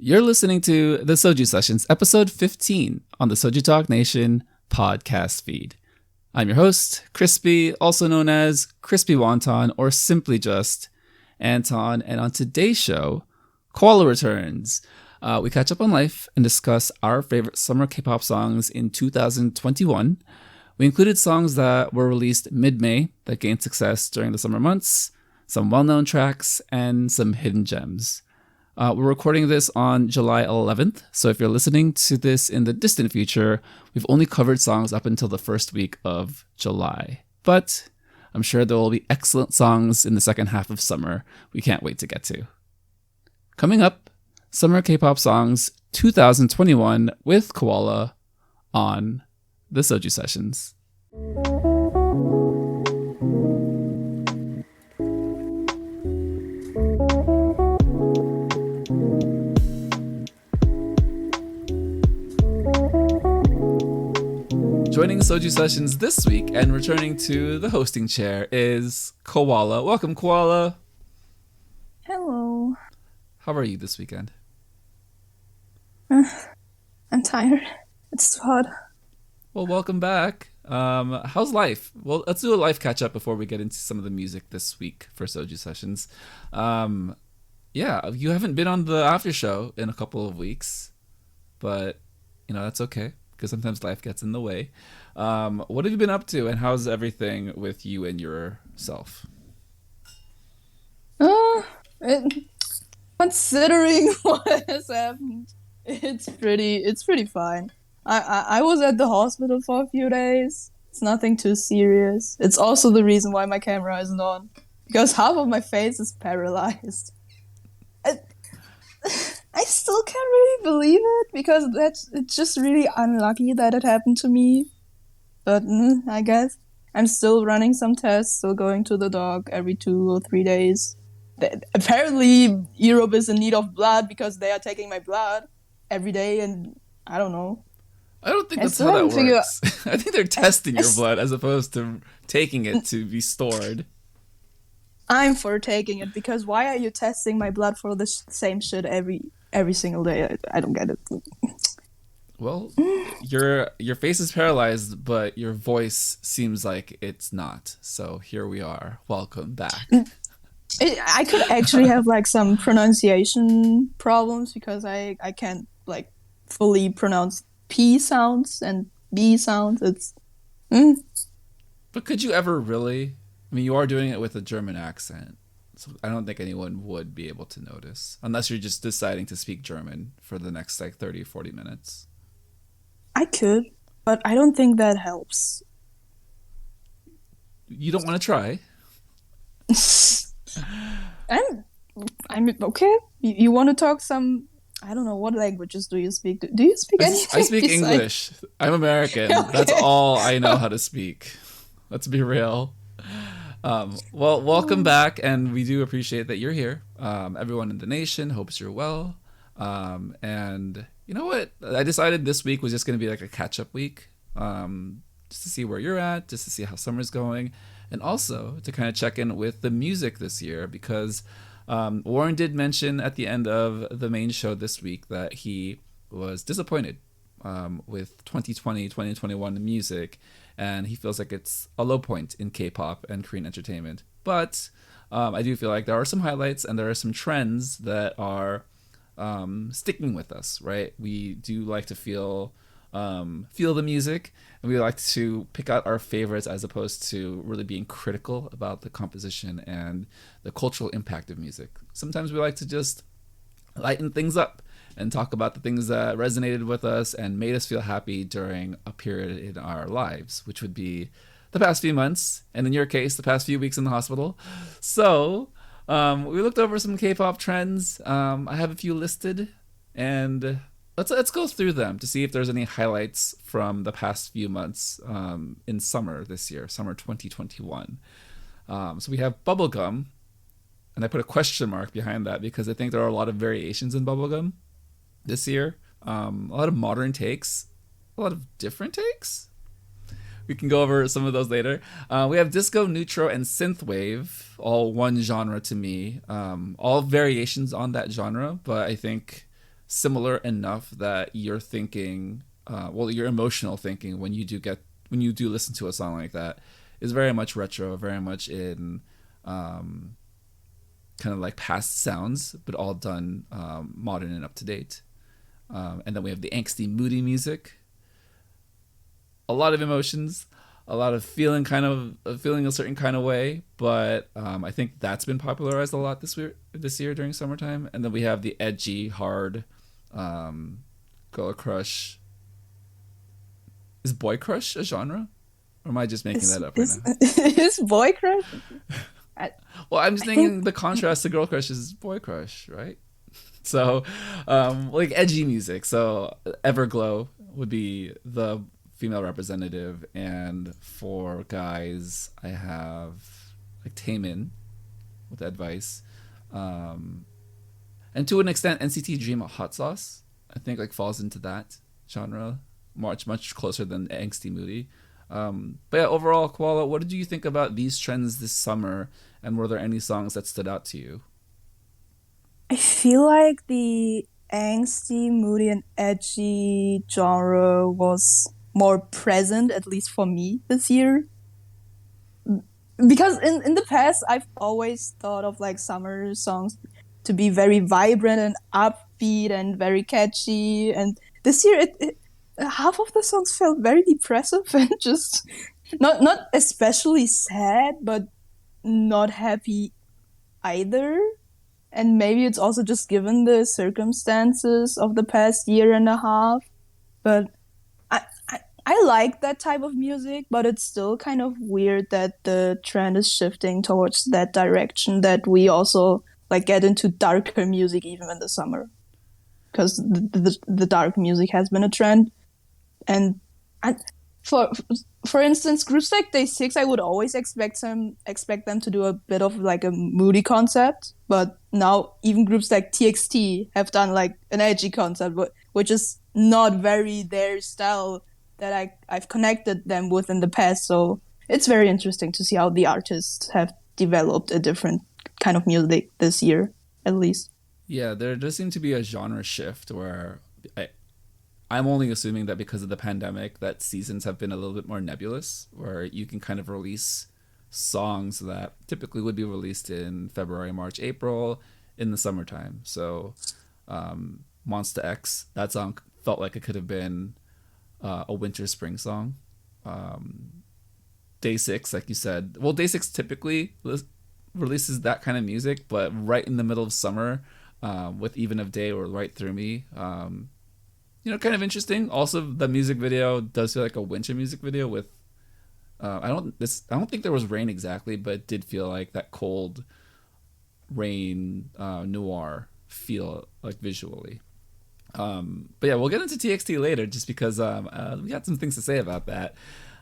You're listening to the Soju Sessions, episode 15 on the Soju Talk Nation podcast feed. I'm your host, Crispy, also known as Crispy Wonton, or simply just Anton. And on today's show, Koala returns. We catch up on life and discuss our favorite summer K-pop songs in 2021. We included songs that were released mid-May that gained success during the summer months, some well-known tracks, and some hidden gems. We're recording this on July 11th, so if you're listening to this in the distant future, we've only covered songs up until the first week of July. But I'm sure there will be excellent songs in the second half of summer we can't wait to get to. Coming up, Summer K-pop Songs 2021 with Koala on the Soju Sessions. Joining Soju Sessions this week and returning to the hosting chair is Koala. Welcome, Koala. Hello. How are you this weekend? I'm tired. It's too hot. Well, welcome back. How's life? Well, let's do a life catch up before we get into some of the music this week for Soju Sessions. Yeah, you haven't been on the after show in a couple of weeks, but that's okay because sometimes life gets in the way. What have you been up to, and how's everything with you and yourself? Considering what has happened, it's pretty fine. I was at the hospital for a few days. It's nothing too serious. It's also the reason why my camera isn't on, because half of my face is paralyzed. I still can't really believe it, because it's just really unlucky that it happened to me. But I guess I'm still running some tests, still going to the doc every 2 or 3 days. Apparently, Europe is in need of blood because they are taking my blood every day, and I don't know. I don't think that's how that works. I think they're testing your blood as opposed to taking it to be stored. I'm for taking it, because why are you testing my blood for the same shit every single day? I don't get it. Well, your face is paralyzed, but your voice seems like it's not. So here we are. Welcome back. I could actually have some pronunciation problems, because I can't fully pronounce P sounds and B sounds. It's But could you ever really? I mean, you are doing it with a German accent, so I don't think anyone would be able to notice, unless you're just deciding to speak German for the next 30 or 40 minutes. I could, but I don't think that helps. You don't want to try? I'm okay. You want to talk some? I don't know, what languages do you speak? Do you speak anything? I speak English. I'm American. Okay. That's all I know how to speak. Let's be real. Well, welcome back, and we do appreciate that you're here. Everyone in the nation hopes you're well. And you know what? I decided this week was just going to be a catch-up week, just to see where you're at, just to see how summer's going, and also to kind of check in with the music this year, because Warren did mention at the end of the main show this week that he was disappointed with 2020, 2021 music, and he feels like it's a low point in K-pop and Korean entertainment. But I do feel like there are some highlights and there are some trends that are sticking with us, right? We do like to feel the music, and we like to pick out our favorites as opposed to really being critical about the composition and the cultural impact of music. Sometimes we like to just lighten things up and talk about the things that resonated with us and made us feel happy during a period in our lives, which would be the past few months, and in your case, the past few weeks in the hospital. So we looked over some K-pop trends. I have a few listed, and let's go through them to see if there's any highlights from the past few months in summer this year, summer 2021. So we have Bubblegum, and I put a question mark behind that because I think there are a lot of variations in Bubblegum this year. A lot of modern takes, a lot of different takes. We can go over some of those later. We have disco, neutro, and synthwave, all one genre to me. All variations on that genre, but I think similar enough that you're thinking, your emotional thinking when you do listen to a song like that is very much retro, very much in kind of like past sounds, but all done modern and up to date. And then we have the angsty, moody music. A lot of emotions, a lot of feeling a certain kind of way. But I think that's been popularized a lot this year during summertime. And then we have the edgy, hard, girl crush. Is boy crush a genre? Or am I just making that up right now? Is boy crush? Well, I'm just thinking the contrast to girl crush is boy crush, right? So, like edgy music. So, Everglow would be the female representative, and for guys, I have like Taemin with Advice, and to an extent, NCT Dream Hot Sauce. I think like falls into that genre, much closer than angsty moody. But yeah, overall, Koala, what did you think about these trends this summer, and were there any songs that stood out to you? I feel like the angsty, moody, and edgy genre was more present, at least for me, this year. Because in the past, I've always thought of like summer songs to be very vibrant and upbeat and very catchy. And this year, half of the songs felt very depressive and just not especially sad, but not happy either. And maybe it's also just given the circumstances of the past year and a half. But I like that type of music, but it's still kind of weird that the trend is shifting towards that direction, that we also like get into darker music even in the summer. Because the dark music has been a trend. And for instance, groups like Day6, I would always expect them to do a bit of like a moody concept, but now even groups like TXT have done like an edgy concept, which is not very their style that I've connected them with in the past. So it's very interesting to see how the artists have developed a different kind of music this year, at least. Yeah, there does seem to be a genre shift where I'm only assuming that because of the pandemic that seasons have been a little bit more nebulous, where you can kind of release songs that typically would be released in February, March, April in the summertime. So Monsta X, that song felt like it could have been a winter spring song. Day6, like you said, well, Day6 typically releases that kind of music, but right in the middle of summer with Even of Day or Right Through Me, kind of interesting. Also, the music video does feel like a winter music video with I don't think there was rain exactly, but it did feel like that cold rain noir feel like visually. But yeah, we'll get into TXT later just because we got some things to say about that.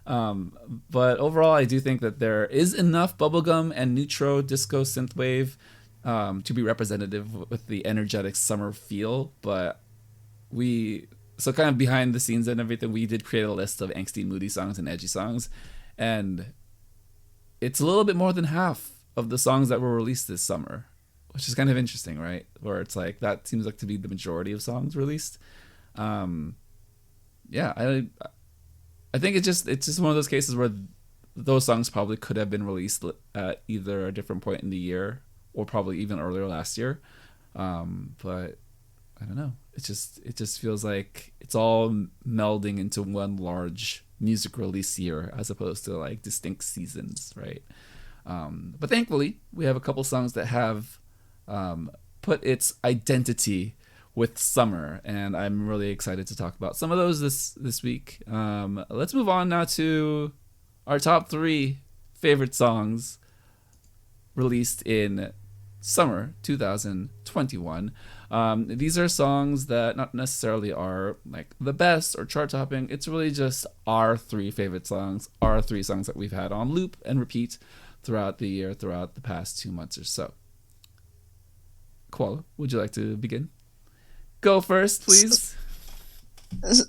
But overall, I do think that there is enough bubblegum and neutro disco synthwave to be representative with the energetic summer feel. But so kind of behind the scenes and everything, we did create a list of angsty, moody songs and edgy songs. And it's a little bit more than half of the songs that were released this summer, which is kind of interesting, right? Where it's like that seems like to be the majority of songs released. Yeah, I think it's just one of those cases where those songs probably could have been released at either a different point in the year or probably even earlier last year. But I don't know. It just feels like it's all melding into one large music release year as opposed to like distinct seasons, right? But thankfully, we have a couple songs that have put its identity with summer, and I'm really excited to talk about some of those this week. Let's move on now to our top 3 favorite songs released in summer 2021. These are songs that not necessarily are like the best or chart topping. It's really just our 3 favorite songs, our 3 songs that we've had on loop and repeat throughout the year, throughout the past 2 months or so. Koala, would you like to begin? Go first, please.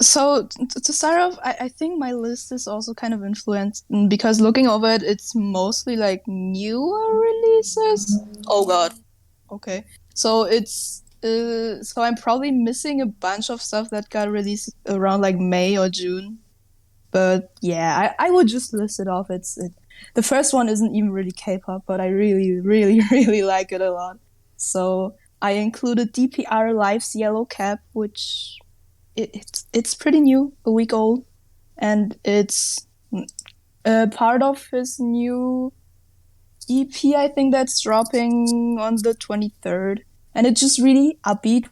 So to start off, I think my list is also kind of influenced because looking over it, it's mostly like newer releases. Oh God. Okay. So it's So I'm probably missing a bunch of stuff that got released around like May or June. But yeah, I would just list it off. The first one isn't even really K-pop, but I really, really, really like it a lot. So I included DPR Live's Yellow Cab, which it's pretty new, a week old, and it's part of his new EP. I think that's dropping on the 23rd, and it's just really upbeat.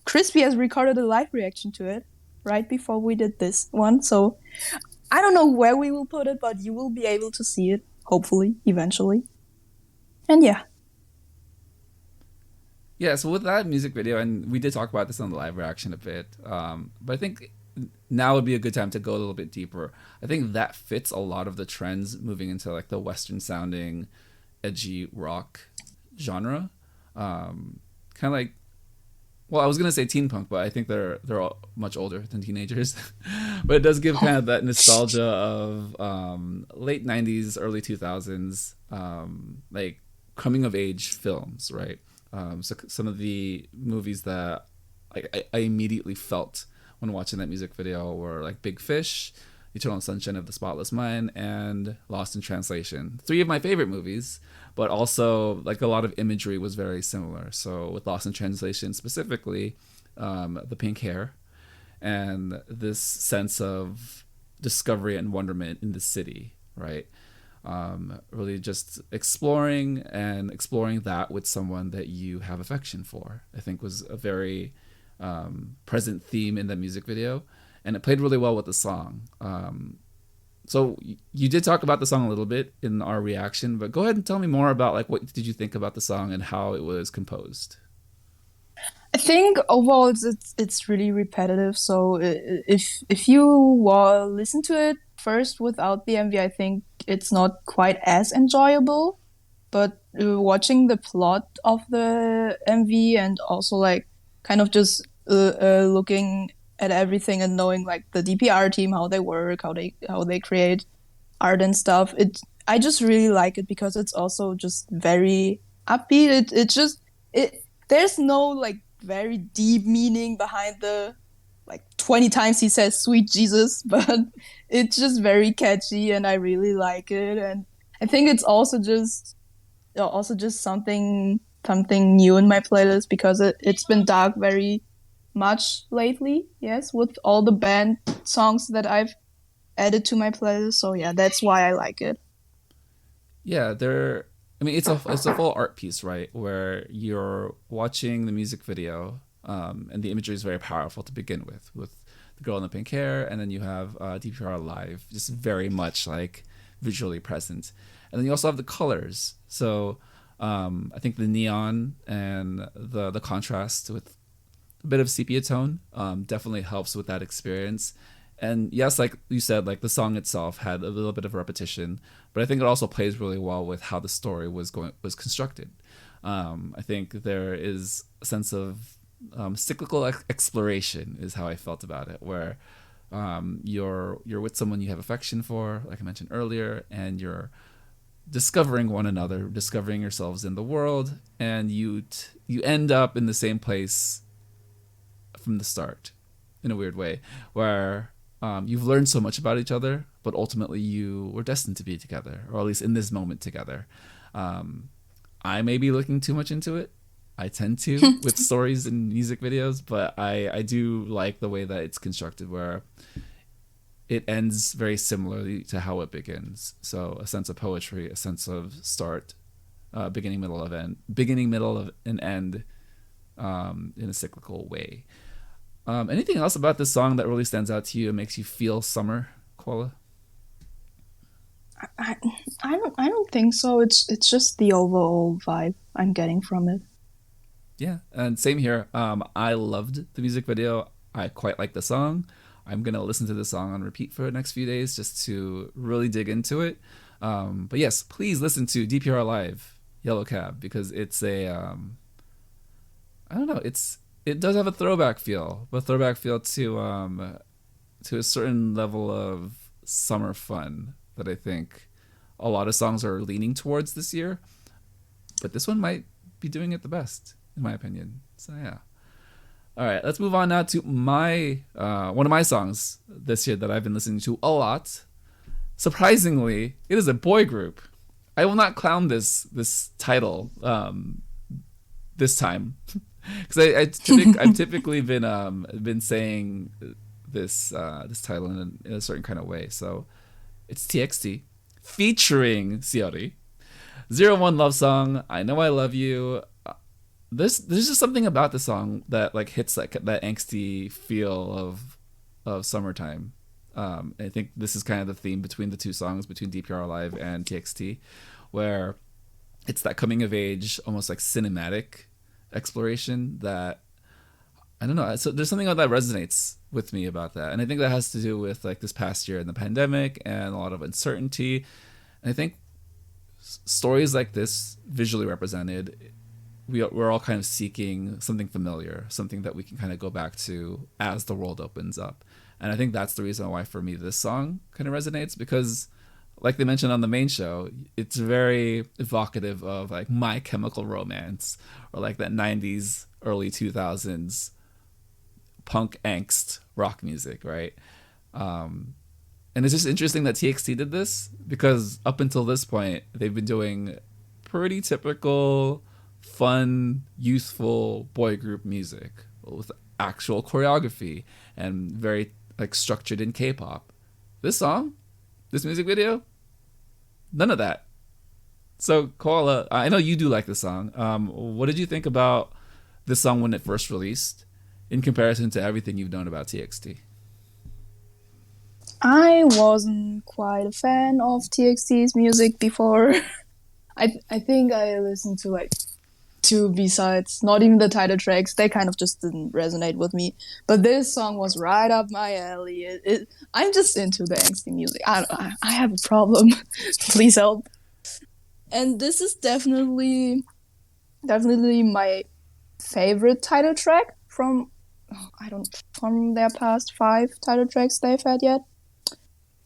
Crispy has recorded a live reaction to it right before we did this one, so I don't know where we will put it, but you will be able to see it, hopefully, eventually. And yeah. Yeah, so with that music video, and we did talk about this on the live reaction a bit, but I think now would be a good time to go a little bit deeper. I think that fits a lot of the trends moving into like the Western sounding, edgy rock genre. Kind of like, well, I was gonna say teen punk, but I think they're all much older than teenagers. But it does give kind of that nostalgia of late '90s, early 2000s, like coming of age films, right? So some of the movies that I immediately felt when watching that music video were like Big Fish, Eternal Sunshine of the Spotless Mind, and Lost in Translation. Three of my favorite movies, but also like a lot of imagery was very similar. So with Lost in Translation specifically, the pink hair and this sense of discovery and wonderment in the city, right? Really just exploring that with someone that you have affection for, I think was a very present theme in the music video, and it played really well with the song. So you did talk about the song a little bit in our reaction, but go ahead and tell me more about like what did you think about the song and how it was composed. I think overall it's really repetitive. So if you listen to it first without the MV, I think it's not quite as enjoyable. But watching the plot of the MV and also like kind of just looking at everything and knowing like the DPR team, how they work, how they create art and stuff. I just really like it because it's also just very upbeat. It there's no like very deep meaning behind the like 20 times he says sweet Jesus, but it's just very catchy and I really like it. And I think it's also just something new in my playlist because it's been dark very much lately, yes, with all the band songs that I've added to my playlist. So yeah, that's why I like it. Yeah, I mean, it's a full art piece, right? Where you're watching the music video, and the imagery is very powerful to begin with the girl in the pink hair, and then you have DPR live, just very much like visually present, and then you also have the colors. So I think the neon and the contrast with a bit of sepia tone definitely helps with that experience. And yes, like you said, like the song itself had a little bit of repetition, but I think it also plays really well with how the story was constructed. I think there is a sense of cyclical exploration is how I felt about it, where you're with someone you have affection for, like I mentioned earlier, and you're discovering one another, discovering yourselves in the world, and you end up in the same place from the start, in a weird way, where you've learned so much about each other, but ultimately you were destined to be together, or at least in this moment together. I may be looking too much into it. I tend to with stories and music videos, but I do like the way that it's constructed, where it ends very similarly to how it begins. So a sense of poetry, a sense of start, beginning, middle, of end, beginning, middle, of an end, in a cyclical way. Anything else about this song that really stands out to you and makes you feel summer, Koala? I, I don't think so. It's just the overall vibe I'm getting from it. Yeah, and same here. I loved the music video. I quite like the song. I'm gonna listen to the song on repeat for the next few days just to really dig into it. But yes, please listen to DPR Live Yellow Cab because it's I don't know, it does have a throwback feel, to a certain level of summer fun that I think a lot of songs are leaning towards this year. But this one might be doing it the best, in my opinion. So yeah. All right, let's move on now to my one of my songs this year that I've been listening to a lot. Surprisingly, it is a boy group. I will not clown this title this time because I've typically been saying this title in a certain kind of way. So it's TXT featuring Seori. 01 love song. I know I love you. There's just something about the song that like hits like that angsty feel of summertime. I think this is kind of the theme between the two songs, between DPR Live and TXT, where it's that coming of age, almost like cinematic exploration that I don't know. So there's something that resonates with me about that, and I think that has to do with like this past year and the pandemic and a lot of uncertainty. And I think stories like this, visually represented, we're all kind of seeking something familiar, something that we can kind of go back to as the world opens up. And I think that's the reason why for me this song kind of resonates, because like they mentioned on the main show, it's very evocative of like My Chemical Romance or like that 90s, early 2000s punk angst rock music, right? And it's just interesting that TXT did this, because up until this point, they've been doing pretty typical, fun, youthful boy group music with actual choreography and very like structured in K-pop. This song, this music video, none of that. So Koala, I know you do like the song. What did you think about this song when it first released in comparison to everything you've known about TXT? I wasn't quite a fan of TXT's music before. I think I listened to like 2 B-sides, not even the title tracks. They kind of just didn't resonate with me. But this song was right up my alley. I'm just into the angsty music. I have a problem. Please help. And this is definitely my favorite title track from their past 5 title tracks they've had yet.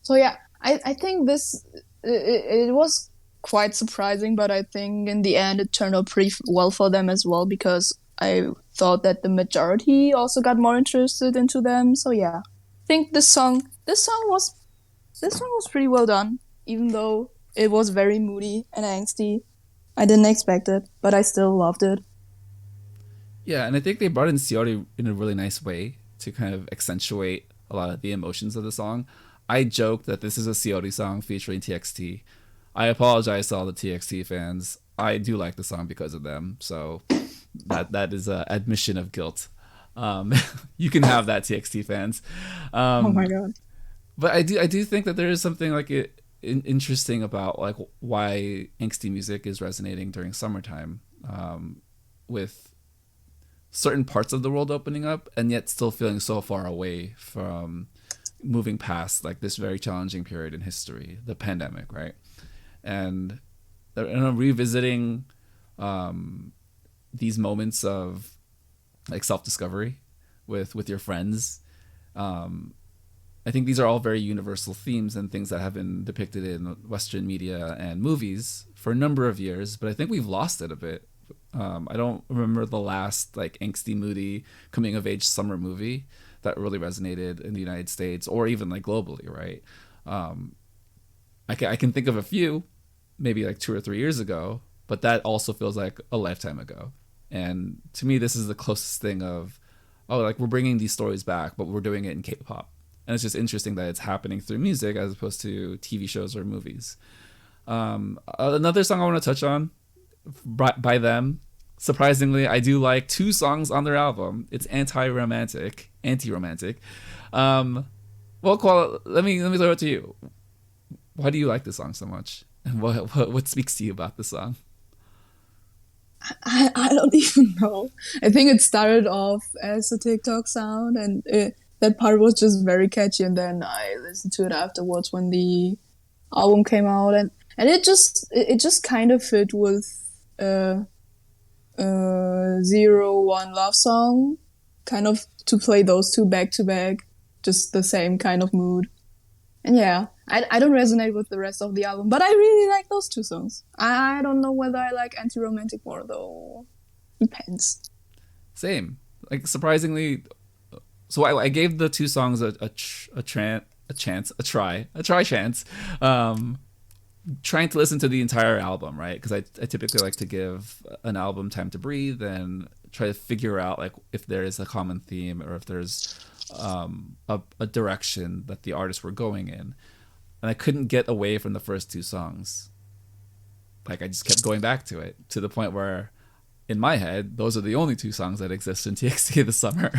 So yeah, I think this it was quite surprising, but I think in the end it turned out pretty well for them as well, because I thought that the majority also got more interested into them. So yeah, I think this song was pretty well done, even though it was very moody and angsty. I didn't expect it, but I still loved it. Yeah, and I think they brought in Seori in a really nice way to kind of accentuate a lot of the emotions of the song. I joke that this is a Seori song featuring TXT. I apologize to all the TXT fans. I do like the song because of them, so that is an admission of guilt. You can have that, TXT fans. Oh my god! But I do think that there is something like interesting about like why angsty music is resonating during summertime, with certain parts of the world opening up and yet still feeling so far away from moving past like this very challenging period in history, the pandemic, right? And revisiting these moments of like self-discovery with your friends. I think these are all very universal themes and things that have been depicted in Western media and movies for a number of years, but I think we've lost it a bit. I don't remember the last like angsty, moody, coming of age summer movie that really resonated in the United States or even like globally, right? I can think of a few, maybe like 2 or 3 years ago, but that also feels like a lifetime ago. And to me, this is the closest thing of, oh, like we're bringing these stories back, but we're doing it in K-pop. And it's just interesting that it's happening through music as opposed to TV shows or movies. Another song I want to touch on by them, surprisingly, I do like 2 songs on their album. It's anti-romantic. Well, Koala, let me throw it to you. Why do you like this song so much? And what speaks to you about this song? I don't even know. I think it started off as a TikTok sound, and that part was just very catchy. And then I listened to it afterwards when the album came out, and it just kind of fit with 01 love song, kind of to play those 2 back to back, just the same kind of mood. And yeah, I don't resonate with the rest of the album, but I really like those 2 songs. I don't know whether I like Anti-Romantic more though. Depends. Same. Like surprisingly, so I gave the two songs a try chance. Um, Trying to listen to the entire album, right? Because I typically like to give an album time to breathe and try to figure out like if there is a common theme or if there's a direction that the artists were going in. And I couldn't get away from the first two songs. Like I just kept going back to it to the point where in my head those are the only two songs that exist in TXT this summer.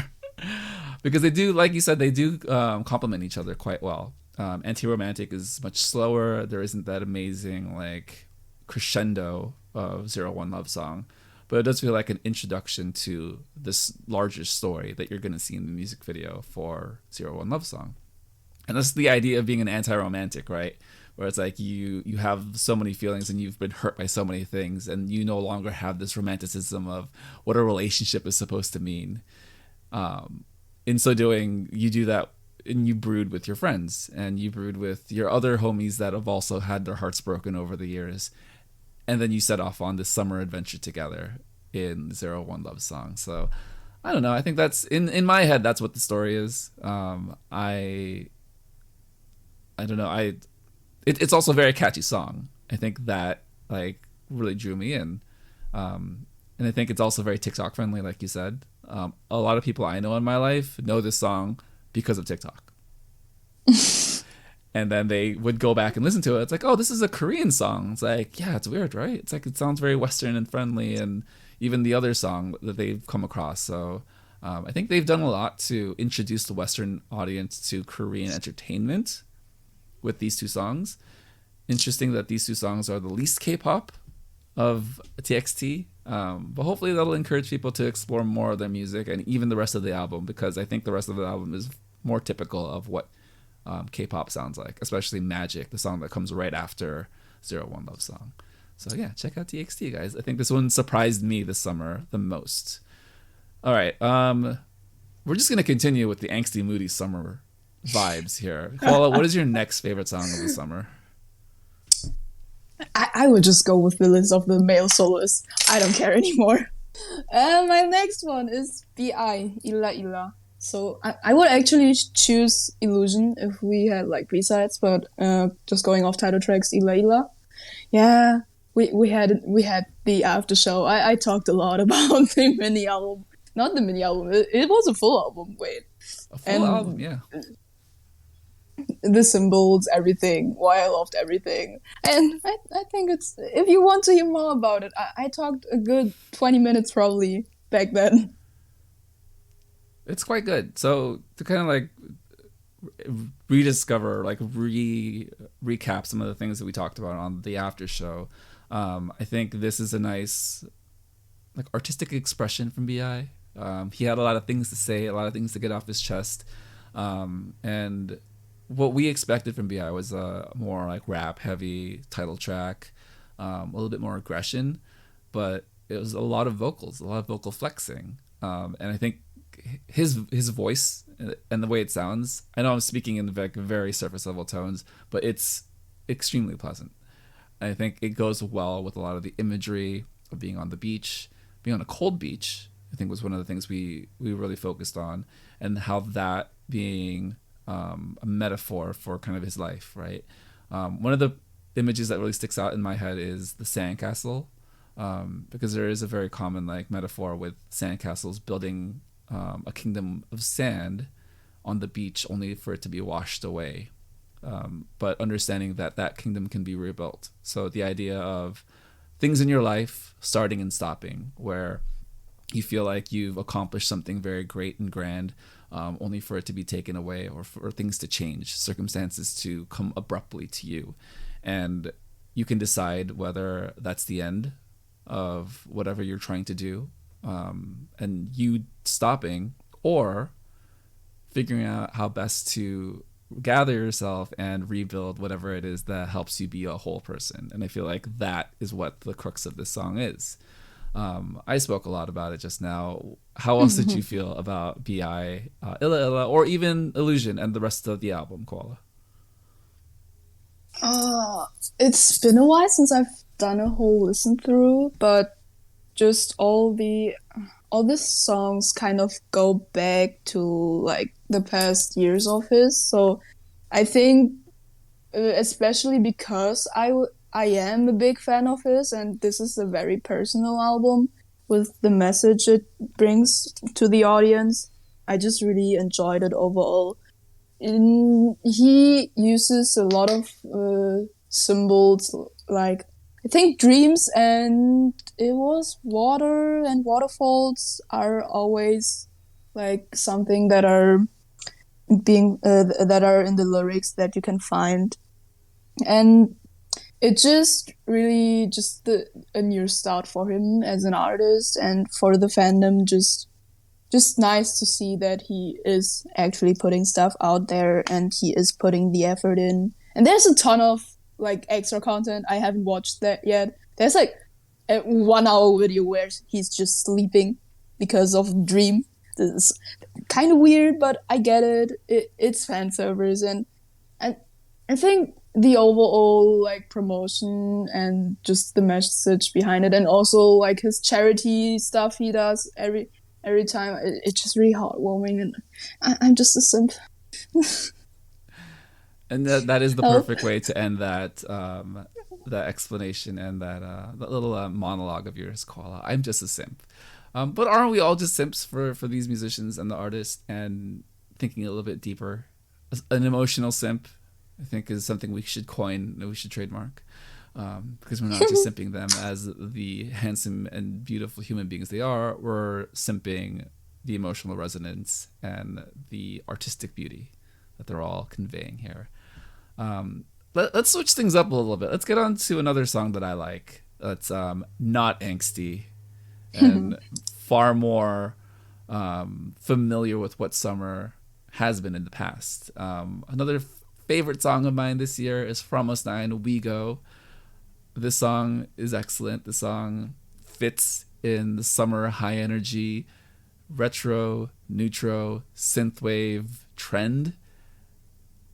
Because they do, like you said, they do complement each other quite well. Anti-Romantic is much slower. There isn't that amazing like crescendo of 01 Love Song, but it does feel like an introduction to this larger story that you're going to see in the music video for 01 Love Song. And that's the idea of being an anti-romantic, right? Where it's like you have so many feelings and you've been hurt by so many things and you no longer have this romanticism of what a relationship is supposed to mean. In so doing, you do that and you brood with your friends and you brood with your other homies that have also had their hearts broken over the years. And then you set off on this summer adventure together in 01 Love Song. So I don't know. I think that's in my head, that's what the story is. I don't know. It's also a very catchy song. I think that like really drew me in. And I think it's also very TikTok friendly, like you said. A lot of people I know in my life know this song because of TikTok. And then they would go back and listen to it. It's like, oh, this is a Korean song. It's like, yeah, it's weird, right? It's like, it sounds very Western and friendly. And even the other song that they've come across. So I think they've done a lot to introduce the Western audience to Korean entertainment with these two songs. Interesting that these two songs are the least K-pop of TXT. But hopefully that'll encourage people to explore more of their music and even the rest of the album, because I think the rest of the album is more typical of what K-pop sounds like, especially Magic, the song that comes right after 01 Love Song. So yeah, check out TXT, guys. I think this one surprised me this summer the most. All right, we're just gonna continue with the angsty, moody summer vibes here. Koala, what is your next favorite song of the summer? I would just go with the list of the male soloists. I don't care anymore. My next one is BI, Illa Illa. So I would actually choose Illusion if we had like B-sides, but just going off title tracks, Illa Illa. Yeah, we had the after show. I talked a lot about the mini album. Not the mini album, it was a full album, wait. A full album, yeah. The symbols, everything, why I loved everything. And I think it's, if you want to hear more about it, I talked a good 20 minutes probably back then. It's quite good. So to kind of like rediscover, like recap some of the things that we talked about on the after show, I think this is a nice like artistic expression from BI. He had a lot of things to say, a lot of things to get off his chest, and what we expected from BI was a more like rap heavy title track, a little bit more aggression, but it was a lot of vocals, a lot of vocal flexing, and I think his voice and the way it sounds, I know I'm speaking in like very surface level tones, but it's extremely pleasant. I think it goes well with a lot of the imagery of being on the beach, being on a cold beach. I think was one of the things we really focused on, and how that being a metaphor for kind of his life, right? One of the images that really sticks out in my head is the sandcastle, because there is a very common like metaphor with sandcastles building a kingdom of sand on the beach only for it to be washed away, but understanding that that kingdom can be rebuilt. So the idea of things in your life starting and stopping, where you feel like you've accomplished something very great and grand, only for it to be taken away or for things to change, circumstances to come abruptly to you. And you can decide whether that's the end of whatever you're trying to do, and you stopping, or figuring out how best to gather yourself and rebuild whatever it is that helps you be a whole person. And I feel like that is what the crux of this song is. I spoke a lot about it just now. How else did you feel about BI, Illa Illa, or even Illusion and the rest of the album, Koala? It's been a while since I've done a whole listen through, but just all the all these songs kind of go back to like the past years of his. So I think, especially because I am a big fan of his, and this is a very personal album with the message it brings to the audience. I just really enjoyed it overall. He uses a lot of symbols, like I think dreams and it was water and waterfalls are always like something that are that are in the lyrics that you can find, and it just really a new start for him as an artist and for the fandom. Just nice to see that he is actually putting stuff out there and he is putting the effort in. And there's a ton of like extra content. I haven't watched that yet. There's like a 1 hour video where he's just sleeping because of Dream. This is kind of weird, but I get it. It's fan service, and I think the overall like promotion and just the message behind it, and also like his charity stuff he does every time, it's just really heartwarming, and I'm just a simp. And that is the perfect way to end that that explanation and that little monologue of yours, Koala. I'm just a simp. But aren't we all just simps for these musicians and the artists? And thinking a little bit deeper, an emotional simp, I think, is something we should coin, that we should trademark. Because we're not just simping them as the handsome and beautiful human beings they are. We're simping the emotional resonance and the artistic beauty that they're all conveying here. Let's switch things up a little bit. Let's get on to another song that I like. That's not angsty and far more familiar with what Summer has been in the past. Another favorite song of mine this year is From Us 9, We Go. This song is excellent. The song fits in the summer high energy, retro, neutro, synthwave trend.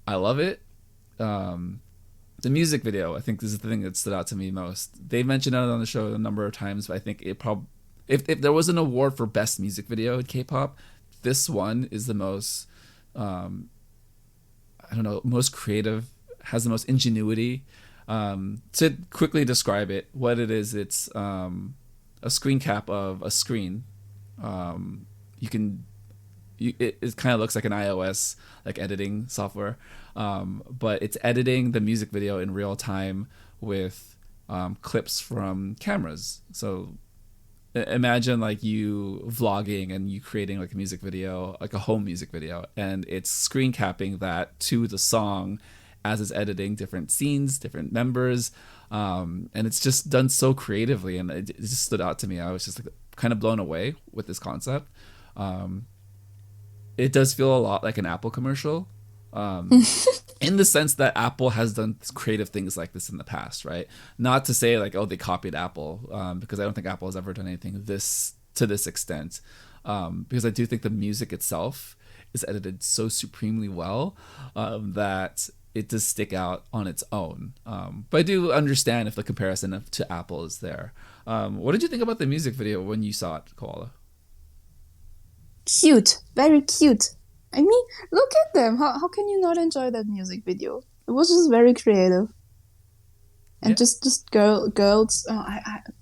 I love it. The music video, I think this is the thing that stood out to me most. They mentioned it on the show a number of times, but I think it probably, if there was an award for best music video in K-pop, this one is the most, I don't know, most creative, has the most ingenuity. To quickly describe it, what it is, it's a screen cap of a screen. It kind of looks like an iOS like editing software, but it's editing the music video in real time with clips from cameras. So imagine like you vlogging and you creating like a music video, like a home music video, and it's screen capping that to the song as it's editing different scenes, different members, and it's just done so creatively, and it just stood out to me. I was just like kind of blown away with this concept. It does feel a lot like an Apple commercial, in the sense that Apple has done creative things like this in the past, right? Not to say like, oh, they copied Apple, because I don't think Apple has ever done anything to this extent, because I do think the music itself is edited so supremely well that it does stick out on its own. But I do understand if the comparison to Apple is there. What did you think about the music video when you saw it, Koala? Cute, very cute. I mean, look at them. How can you not enjoy that music video? It was just very creative, and Yeah. just girls.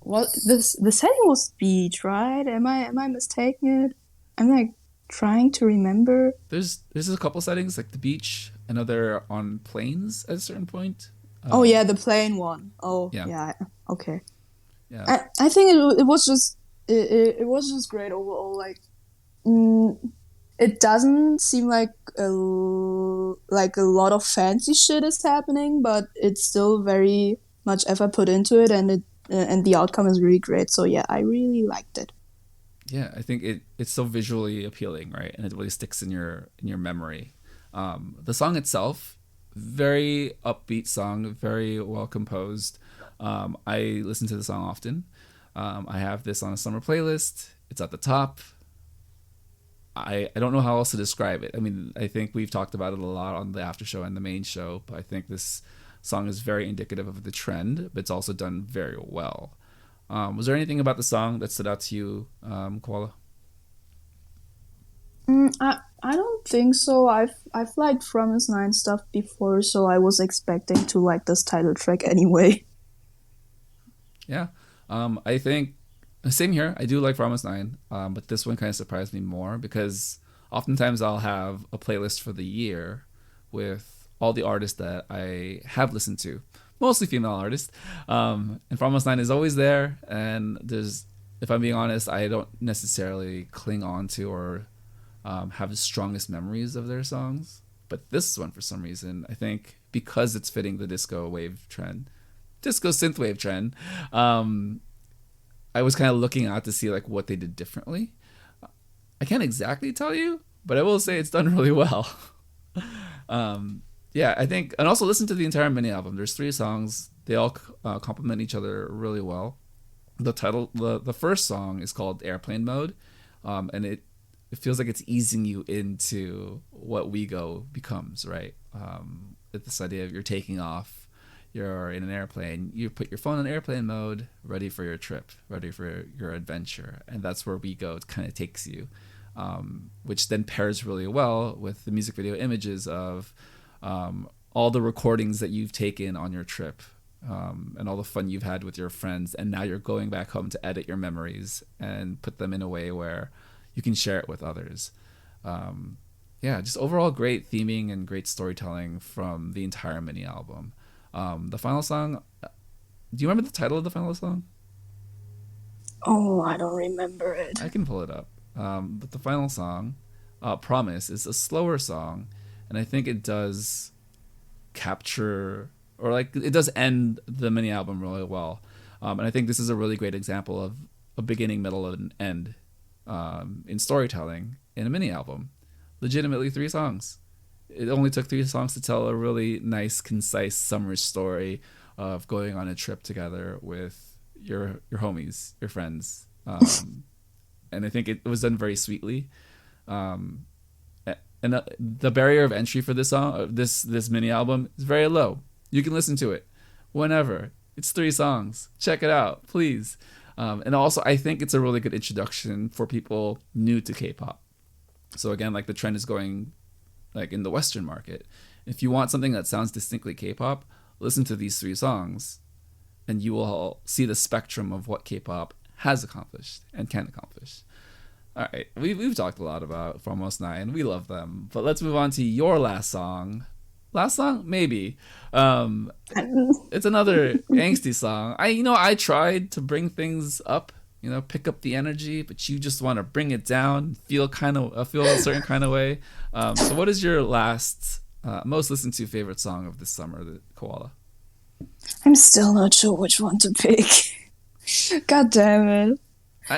What the setting was beach, right? Am I mistaken it? I'm like trying to remember. There's a couple settings like the beach. I know they're on planes at a certain point. Oh yeah, the plain one. Oh Yeah. yeah. Okay. Yeah. I think it was just it was just great overall. Like, it doesn't seem like a lot of fancy shit is happening, but it's still very much effort put into it, and the outcome is really great. So yeah, I really liked it. Yeah, I think it's so visually appealing, right? And it really sticks in your memory. The song itself, very upbeat song, very well composed. I listen to the song often. I have this on a summer playlist. It's at the top. I don't know how else to describe it. I mean, I think we've talked about it a lot on the after show and the main show, but I think this song is very indicative of the trend, but it's also done very well. Was there anything about the song that stood out to you, Koala? I don't think so. I've liked Promise Nine stuff before, so I was expecting to like this title track anyway. Yeah. I think same here. I do like Promise Nine, but this one kind of surprised me more because oftentimes I'll have a playlist for the year with all the artists that I have listened to, mostly female artists. And Promise Nine is always there. And there's, if I'm being honest, I don't necessarily cling on to or have the strongest memories of their songs. But this one, for some reason, I think because it's fitting the disco synthwave trend, I was kind of looking out to see like what they did differently. I can't exactly tell you, but I will say it's done really well. Yeah, I think, and also listen to the entire mini album. There's 3 songs. They all complement each other really well. The first song is called Airplane Mode, and it feels like it's easing you into what We Go becomes, right? It's this idea of you're taking off, you're in an airplane, you put your phone in airplane mode, ready for your trip, ready for your adventure, and that's where We Go kind of takes you, which then pairs really well with the music video images of all the recordings that you've taken on your trip, and all the fun you've had with your friends, and now you're going back home to edit your memories and put them in a way where you can share it with others. Yeah, just overall great theming and great storytelling from the entire mini album. The final song, do you remember the title of the final song? Oh, I don't remember it. I can pull it up. But the final song, Promise, is a slower song, and I think it does capture, or like it does end the mini album really well. And I think this is a really great example of a beginning, middle, and end in storytelling in a mini album. Legitimately 3 songs. It only took 3 songs to tell a really nice, concise summer story of going on a trip together with your homies, your friends, and I think it was done very sweetly. And the barrier of entry for this song, this mini album, is very low. You can listen to it whenever. It's 3 songs. Check it out, please. And also, I think it's a really good introduction for people new to K-pop. So again, like the trend is going like in the Western market. If you want something that sounds distinctly K-pop, listen to these 3 songs, and you will see the spectrum of what K-pop has accomplished and can accomplish. All right, we've talked a lot about For Almost Nine. We love them, but let's move on to your last song. Last song, maybe. It's another angsty song. I tried to bring things up, pick up the energy, but you just want to bring it down, feel a certain kind of way. So, what is your last, most listened to favorite song of this summer, the Koala? I'm still not sure which one to pick. God damn it!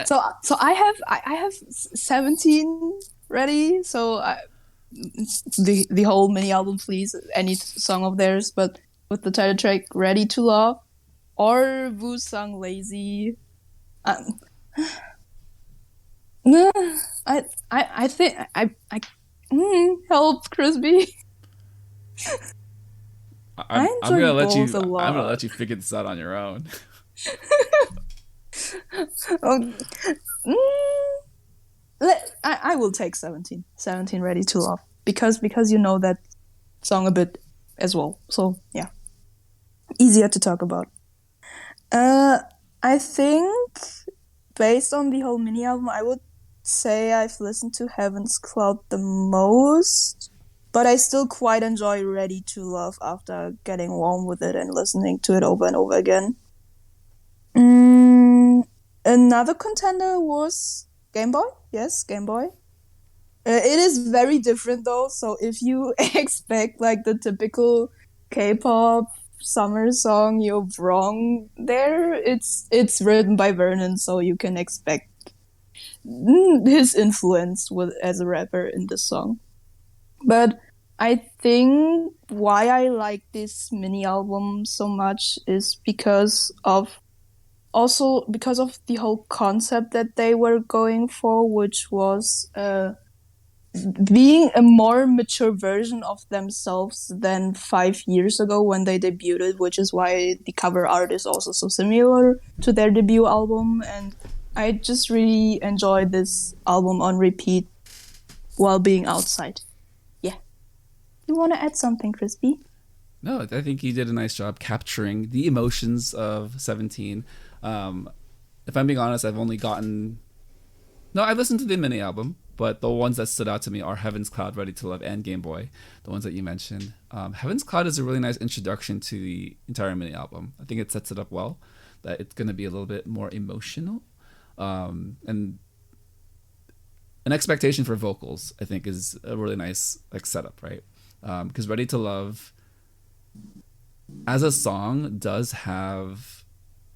So I have 17 ready. So the whole mini album, please, any song of theirs, but with the title track "Ready to Love" or Wu's song "Lazy." I think I help Crispy. I'm gonna let you. A lot. I'm gonna let you figure this out on your own. I will take 17. 17 Ready to Love because you know that song a bit as well. So yeah, easier to talk about. I think based on the whole mini album, I would say I've listened to Heaven's Cloud the most, but I still quite enjoy Ready to Love after getting warm with it and listening to it over and over again. Another contender was Game Boy. Yes, Game Boy. It is very different though, so if you expect like the typical K-pop summer song, you're wrong there. It's written by Vernon, so you can expect his influence as a rapper in this song. But I think why I like this mini album so much is because of the whole concept that they were going for, which was being a more mature version of themselves than 5 years ago when they debuted, which is why the cover art is also so similar to their debut album. And I just really enjoyed this album on repeat. while being outside. Yeah. You want to add something, Crispy? No, I think he did a nice job capturing the emotions of 17. If I'm being honest, I've only gotten... No, I listened to the mini album, but the ones that stood out to me are Heaven's Cloud, Ready to Love, and Game Boy, the ones that you mentioned. Heaven's Cloud is a really nice introduction to the entire mini album. I think it sets it up well, that it's going to be a little bit more emotional. And an expectation for vocals, I think, is a really nice like setup, right? Because Ready to Love, as a song, does have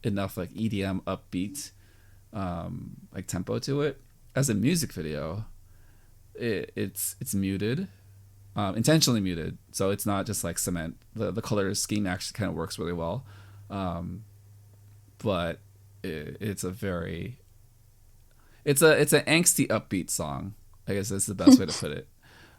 enough like EDM upbeat like tempo to it. As a music video, it's muted, intentionally muted, so it's not just like cement. The color scheme actually kind of works really well, but it's an angsty upbeat song, I guess that's the best way to put it.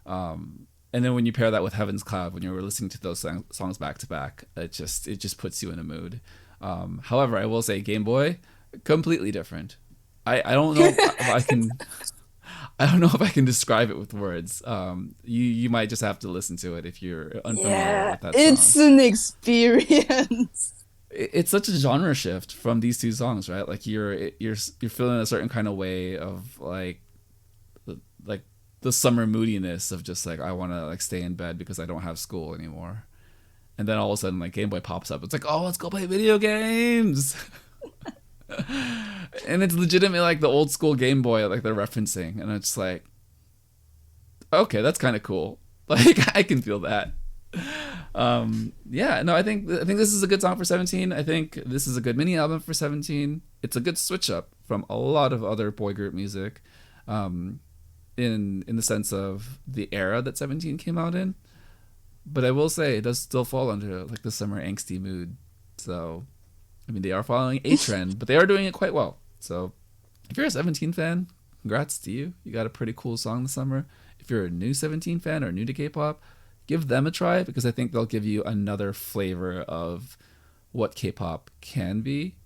And then when you pair that with Heaven's Cloud, when you were listening to those songs back to back, it just puts you in a mood. However, I will say Game Boy, completely different. I don't know if I can I don't know if I can describe it with words. You might just have to listen to it if you're unfamiliar with that song. It's an experience. It's such a genre shift from these two songs, right? Like you're feeling a certain kind of way of like the summer moodiness of just like I want to like stay in bed because I don't have school anymore. And then all of a sudden like Game Boy pops up. It's like, "Oh, let's go play video games." And it's legitimately like the old school Game Boy like they're referencing, and it's like, okay, that's kind of cool. Like I can feel that. Yeah, no, I think this is a good song for 17. I think this is a good mini album for 17. It's a good switch up from a lot of other boy group music, in the sense of the era that 17 came out in. But I will say it does still fall under like the summer angsty mood. So I mean, they are following a trend, but they are doing it quite well. So if you're a 17 fan, congrats to you. You got a pretty cool song this summer. If you're a new 17 fan or new to K-pop, give them a try, because I think they'll give you another flavor of what K-pop can be,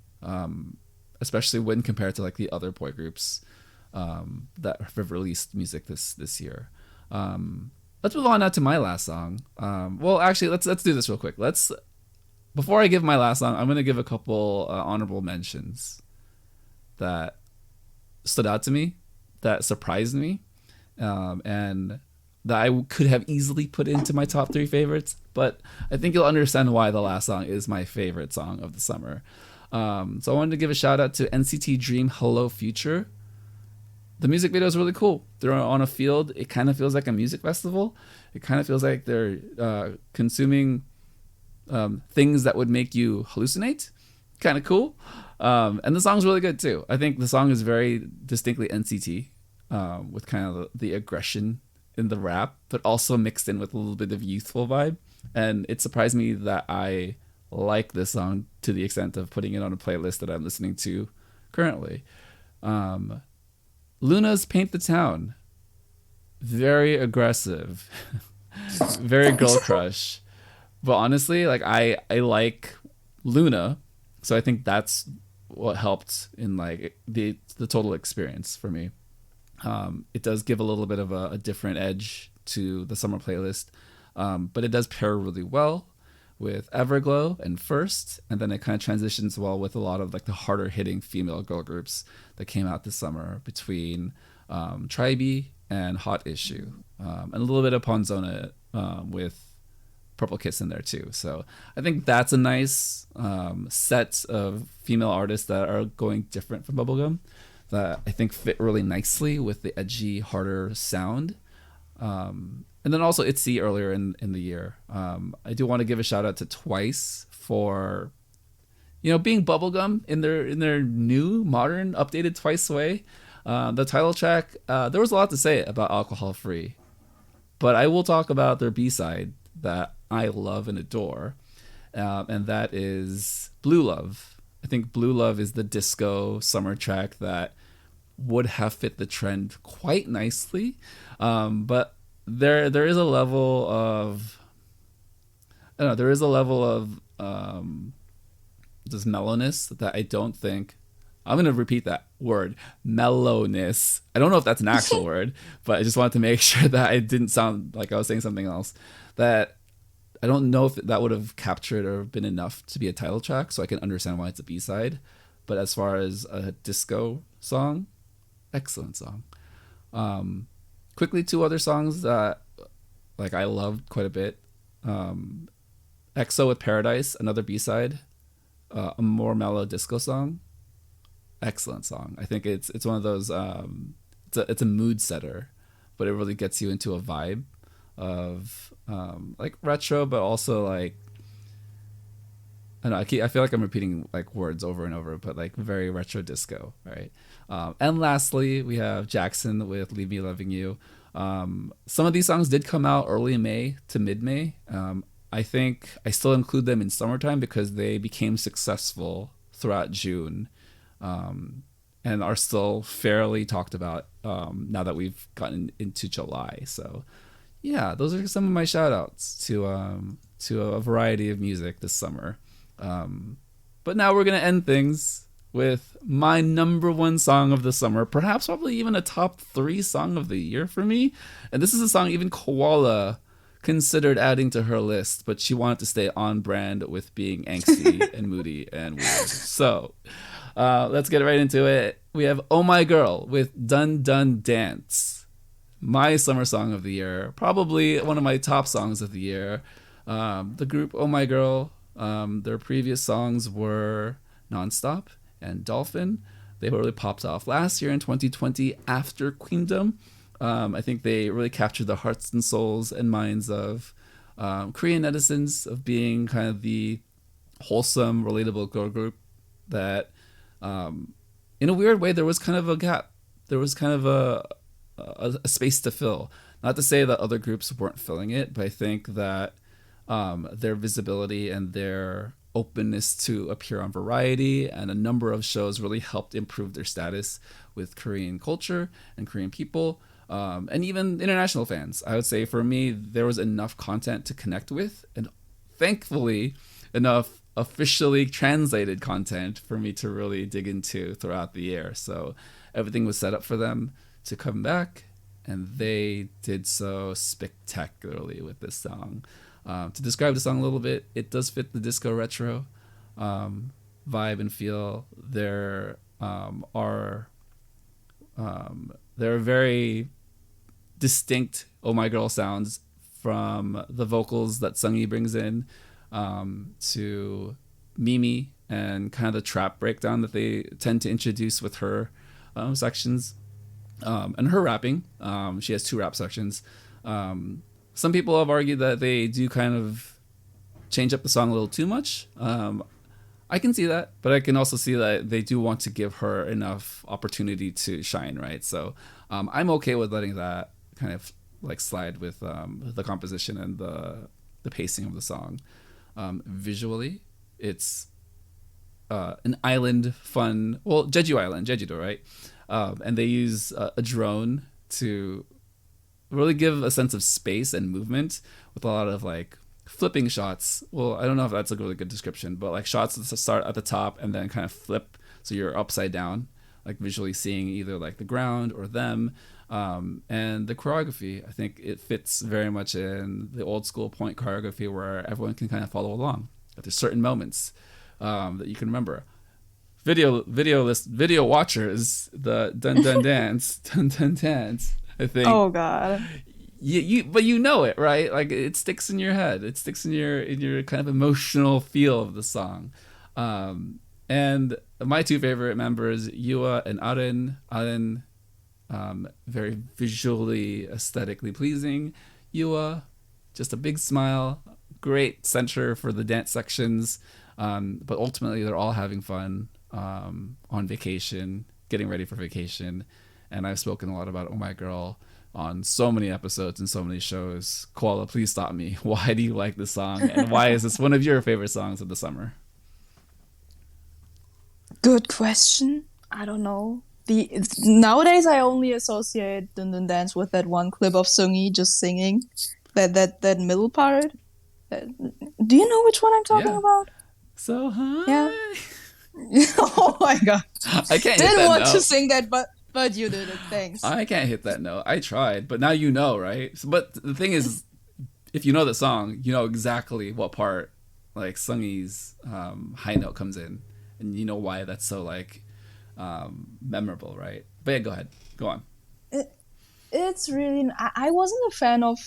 especially when compared to like the other boy groups that have released music this year. Let's move on now to my last song. Well, actually, let's do this real quick. Before I give my last song, I'm going to give a couple honorable mentions that stood out to me, that surprised me, and that I could have easily put into my top 3 favorites. But I think you'll understand why the last song is my favorite song of the summer. So I wanted to give a shout out to NCT Dream Hello Future. The music video is really cool. They're on a field. It kind of feels like a music festival. It kind of feels like they're consuming things that would make you hallucinate. Kind of cool. And the song's really good too. I think the song is very distinctly NCT, with kind of the aggression in the rap, but also mixed in with a little bit of youthful vibe. And it surprised me that I like this song to the extent of putting it on a playlist that I'm listening to currently. Luna's Paint the Town. Very aggressive. Very girl crush. But honestly, like I like Luna, so I think that's what helped in like the total experience for me. It does give a little bit of a different edge to the summer playlist, but it does pair really well with Everglow and First, and then it kind of transitions well with a lot of like the harder hitting female girl groups that came out this summer between Tribe and Hot Issue, and a little bit of Ponzona with Purple Kiss in there too. So I think that's a nice set of female artists that are going different from Bubblegum, that I think fit really nicely with the edgy, harder sound. And then also ITZY earlier in the year. I do want to give a shout out to Twice for, being Bubblegum in their new, modern, updated Twice way. The title track, there was a lot to say about Alcohol Free, but I will talk about their B-side that I love and adore, and that is Blue Love. I think Blue Love is the disco summer track that would have fit the trend quite nicely, but there is a level of just mellowness that I don't think I'm going to repeat that word, mellowness. I don't know if that's an actual word, but I just wanted to make sure that it didn't sound like I was saying something else. That I don't know if that would have captured or been enough to be a title track, so I can understand why it's a B-side. But as far as a disco song, excellent song. Quickly, two other songs that like I loved quite a bit. EXO with Paradise, another B-side, a more mellow disco song. Excellent song. I think it's one of those. It's a mood setter, but it really gets you into a vibe of like retro, but also like I don't know. I feel like I'm repeating like words over and over, but like very retro disco, right? And lastly, we have Jackson with "Leave Me Loving You." Some of these songs did come out early May to mid May. I think I still include them in summertime because they became successful throughout June, and are still fairly talked about now that we've gotten into July. So, yeah, those are some of my shout outs to a variety of music this summer. But now we're going to end things with my number one song of the summer, perhaps probably even a top 3 song of the year for me. And this is a song even Koala considered adding to her list, but she wanted to stay on brand with being angsty and moody and weird. So let's get right into it. We have Oh My Girl with Dun Dun Dance. My summer song of the year, probably one of my top songs of the year. The group Oh My Girl, their previous songs were Nonstop and Dolphin. They really popped off last year in 2020 after Queendom. I think they really captured the hearts and souls and minds of Korean netizens, of being kind of the wholesome, relatable girl group that, in a weird way, there was kind of a gap. There was kind of a space to fill. Not to say that other groups weren't filling it, but I think that their visibility and their openness to appear on Variety and a number of shows really helped improve their status with Korean culture and Korean people, and even international fans. I would say for me, there was enough content to connect with, and thankfully enough officially translated content for me to really dig into throughout the year. So everything was set up for them to come back, and they did so spectacularly with this song. To describe the song a little bit, it does fit the disco retro vibe and feel. There are very distinct Oh My Girl sounds from the vocals that Sungee brings in, to Mimi and kind of the trap breakdown that they tend to introduce with her sections, and her rapping. She has 2 rap sections. Some people have argued that they do kind of change up the song a little too much. I can see that, but I can also see that they do want to give her enough opportunity to shine, right? So I'm okay with letting that kind of like slide with the composition and the pacing of the song. Visually, it's an island fun, well, Jeju Island, Jeju-do, right? And they use a drone to really give a sense of space and movement with a lot of like flipping shots. Well, I don't know if that's a really good description, but like shots that start at the top and then kind of flip so you're upside down, like visually seeing either like the ground or them. And the choreography, I think it fits very much in the old school point choreography where everyone can kind of follow along. But there's certain moments that you can remember. Video watchers, the dun dun dance, dun dun dance. I think. Oh God. But you know it, right? Like it sticks in your head. It sticks in your kind of emotional feel of the song. And my 2 favorite members, Yua and Aren. Aren, very visually, aesthetically pleasing. Yua, just a big smile, great center for the dance sections. But ultimately, they're all having fun on vacation, getting ready for vacation. And I've spoken a lot about Oh My Girl on so many episodes and so many shows. Koala, please stop me. Why do you like this song? And why is this one of your favorite songs of the summer? Good question. I don't know. Nowadays I only associate Dun Dun Dance with that one clip of Sungee just singing. That middle part. Do you know which one I'm talking about? So high. Yeah. Oh my god. I can't hit Didn't that want note. to sing that, but you did it. Thanks. I can't hit that note. I tried, but now you know, right? But the thing is, if you know the song, you know exactly what part like Sungi's high note comes in, and you know why that's so like memorable, right? But yeah, go ahead, go on. It, it's really. I wasn't a fan of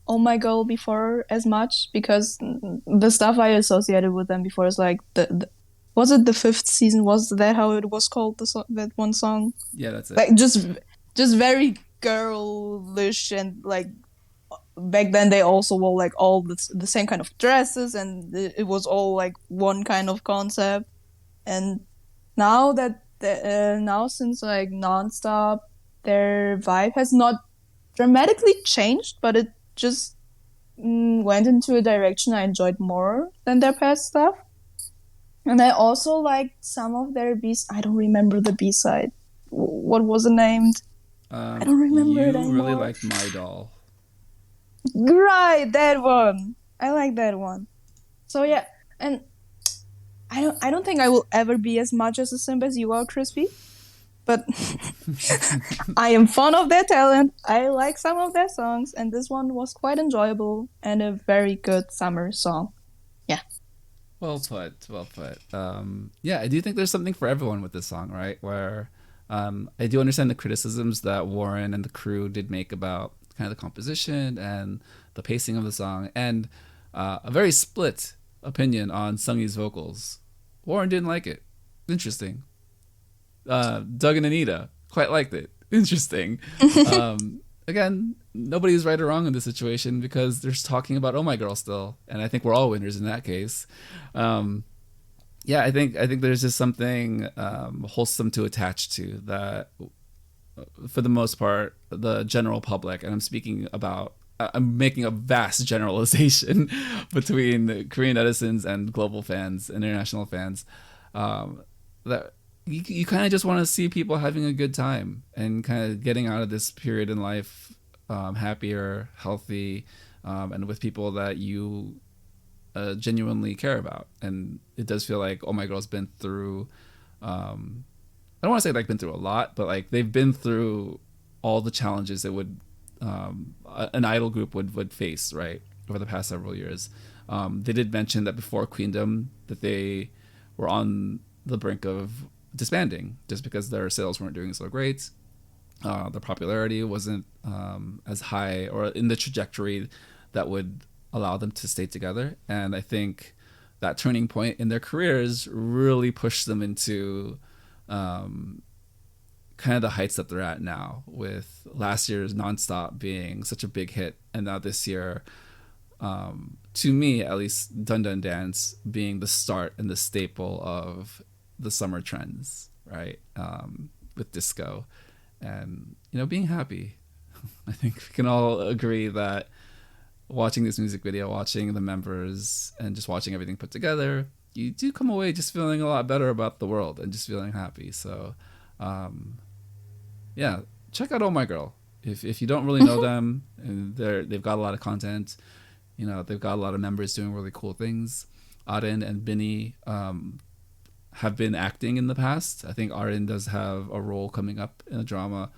Oh My Girl before as much because the stuff I associated with them before is like was it the fifth season? Was that how it was called? That one song, Yeah, that's it. like just very girlish and like back then they also wore like all the same kind of dresses and it was all like one kind of concept. And now now since like Nonstop, their vibe has not dramatically changed, but it just went into a direction I enjoyed more than their past stuff. And I also liked some of their B's. I don't remember the B side. What was it named? I don't remember it You really anymore. liked My Doll. Right, that one. I like that one. So yeah, and I don't think I will ever be as much as a simp as you are, Crispy. But I am fond of their talent. I like some of their songs, and this one was quite enjoyable and a very good summer song. Yeah. Well put, well put. Yeah, I do think there's something for everyone with this song, right? Where I do understand the criticisms that Warren and the crew did make about kind of the composition and the pacing of the song, and a very split opinion on Sungi's vocals. Warren didn't like it. Interesting. Doug and Anita quite liked it. Interesting. Again, nobody's right or wrong in this situation because they're just talking about Oh My Girl still, and I think we're all winners in that case. Yeah, I think there's just something wholesome to attach to that. For the most part, the general public, and I'm speaking about, I'm making a vast generalization between Korean netizens and global fans, international fans, that you kind of just want to see people having a good time and kind of getting out of this period in life happier, healthy, and with people that you genuinely care about. And it does feel like Oh My Girl's been through I don't want to say like been through a lot, but like they've been through all the challenges that would an idol group would face, right, over the past several years. They did mention that before Queendom that they were on the brink of disbanding just because their sales weren't doing so great. Their popularity wasn't as high or in the trajectory that would allow them to stay together. And I think that turning point in their careers really pushed them into kind of the heights that they're at now, with last year's Nonstop being such a big hit, and now this year, to me at least, Dun Dun Dance being the start and the staple of the summer trends, right? With disco and being happy. I think we can all agree that watching this music video, watching the members, and just watching everything put together, you do come away just feeling a lot better about the world and just feeling happy. So, yeah, check out Oh My Girl. If you don't really know them, and they've got a lot of content, they've got a lot of members doing really cool things. Arin and Binny have been acting in the past. I think Arin does have a role coming up in a drama.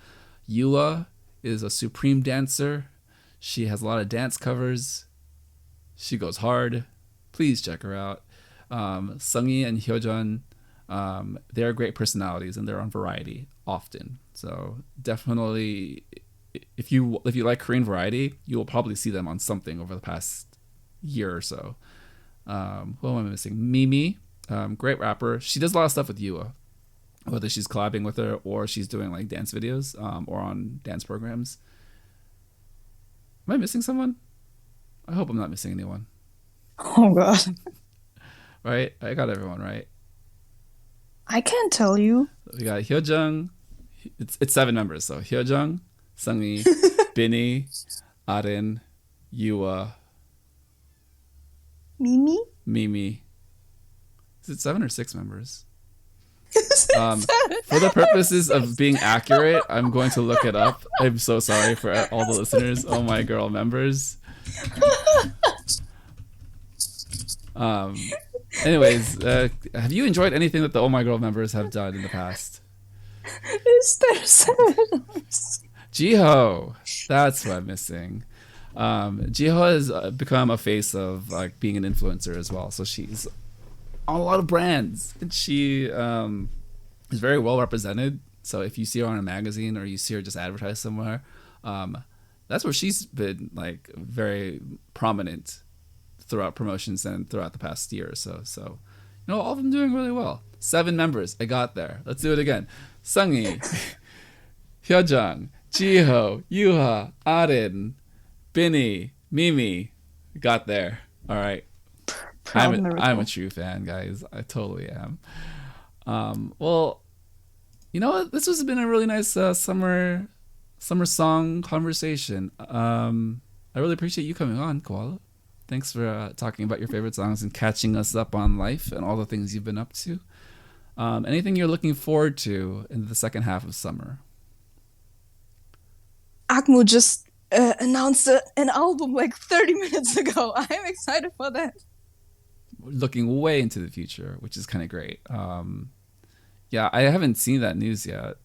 Yua is a supreme dancer. She has a lot of dance covers. She goes hard. Please check her out. Sungi and Hyojun, they're great personalities and they're on Variety often. So definitely, if you like Korean Variety, you will probably see them on something over the past year or so. Who am I missing? Mimi, great rapper. She does a lot of stuff with Yua, whether she's collabing with her or she's doing like dance videos or on dance programs. Am I missing someone? I hope I'm not missing anyone. Oh god. Right? I got everyone right. I can't tell you. We got Hyojung. It's 7 members, so Hyojung, Sungi, Binny, Arin, Yua, Mimi. Is it 7 or 6 members? For the purposes of being accurate, I'm going to look it up. I'm so sorry for all the listeners. Oh My Girl members. Anyways, have you enjoyed anything that the Oh My Girl members have done in the past? Is there 7? Jiho, that's what I'm missing. Jiho has become a face of like being an influencer as well. So she's on a lot of brands, and she is very well represented. So if you see her on a magazine or you see her just advertised somewhere, that's where she's been like very prominent throughout promotions and throughout the past year or so. So, all of them doing really well. 7 members. I got there. Let's do it again. Sungee, Hyojung, Jiho, Yuha, Arin, Binny, Mimi. Got there. All right. I'm a true fan, guys. I totally am. Well, you know what? This has been a really nice summer song conversation. I really appreciate you coming on, Koala. Thanks for talking about your favorite songs and catching us up on life and all the things you've been up to. Anything you're looking forward to in the second half of summer? Akmu just announced an album like 30 minutes ago. I'm excited for that. Looking way into the future, which is kind of great. Yeah, I haven't seen that news yet.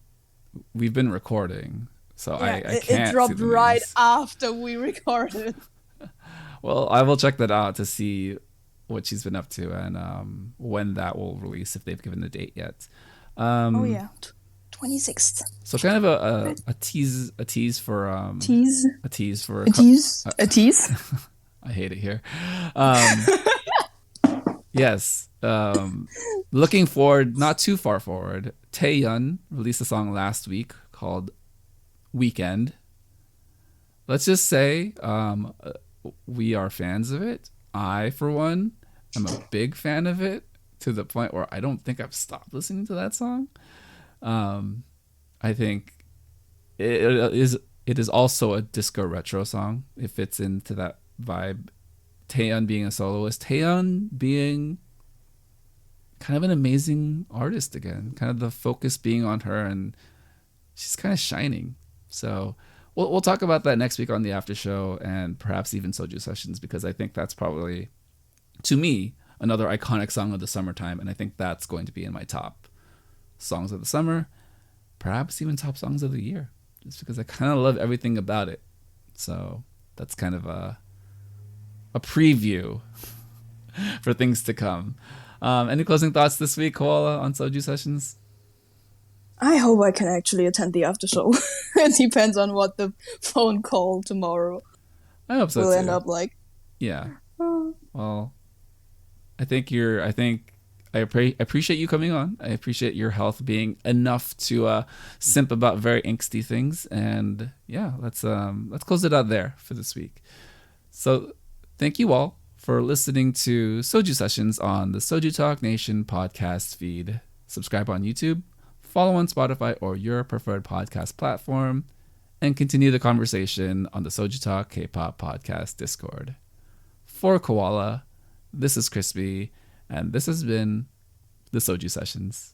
We've been recording, so I can't. It dropped see the right news. after we recorded. Well, I will check that out to see what she's been up to and when that will release, if they've given the date yet. Oh yeah, 26th. So kind of a tease for Tease. a tease for A tease. A tease. I hate it here. Yes. Looking forward, not too far forward. Taeyeon released a song last week called Weekend. Let's just say we are fans of it. I, for one, am a big fan of it, to the point where I don't think I've stopped listening to that song. I think it is also a disco retro song. It fits into that vibe. Taeyeon being a soloist, Taeyeon being kind of an amazing artist again, kind of the focus being on her, and she's kind of shining. So we'll talk about that next week on the after show, and perhaps even Soju Sessions, because I think that's probably, to me, another iconic song of the summertime, and I think that's going to be in my top songs of the summer, perhaps even top songs of the year, just because I kind of love everything about it. So that's kind of a preview for things to come. Any closing thoughts this week, Koala, on Soju Sessions? I hope I can actually attend the after show. It depends on what the phone call tomorrow I hope so will too. end up like. Yeah. Well, I appreciate you coming on. I appreciate your health being enough to simp about very angsty things. And yeah, let's close it out there for this week. So thank you all for listening to Soju Sessions on the Soju Talk Nation podcast feed. Subscribe on YouTube, follow on Spotify or your preferred podcast platform, and continue the conversation on the Soju Talk K-pop podcast Discord. For Koala, this is Crispy, and this has been the Soju Sessions.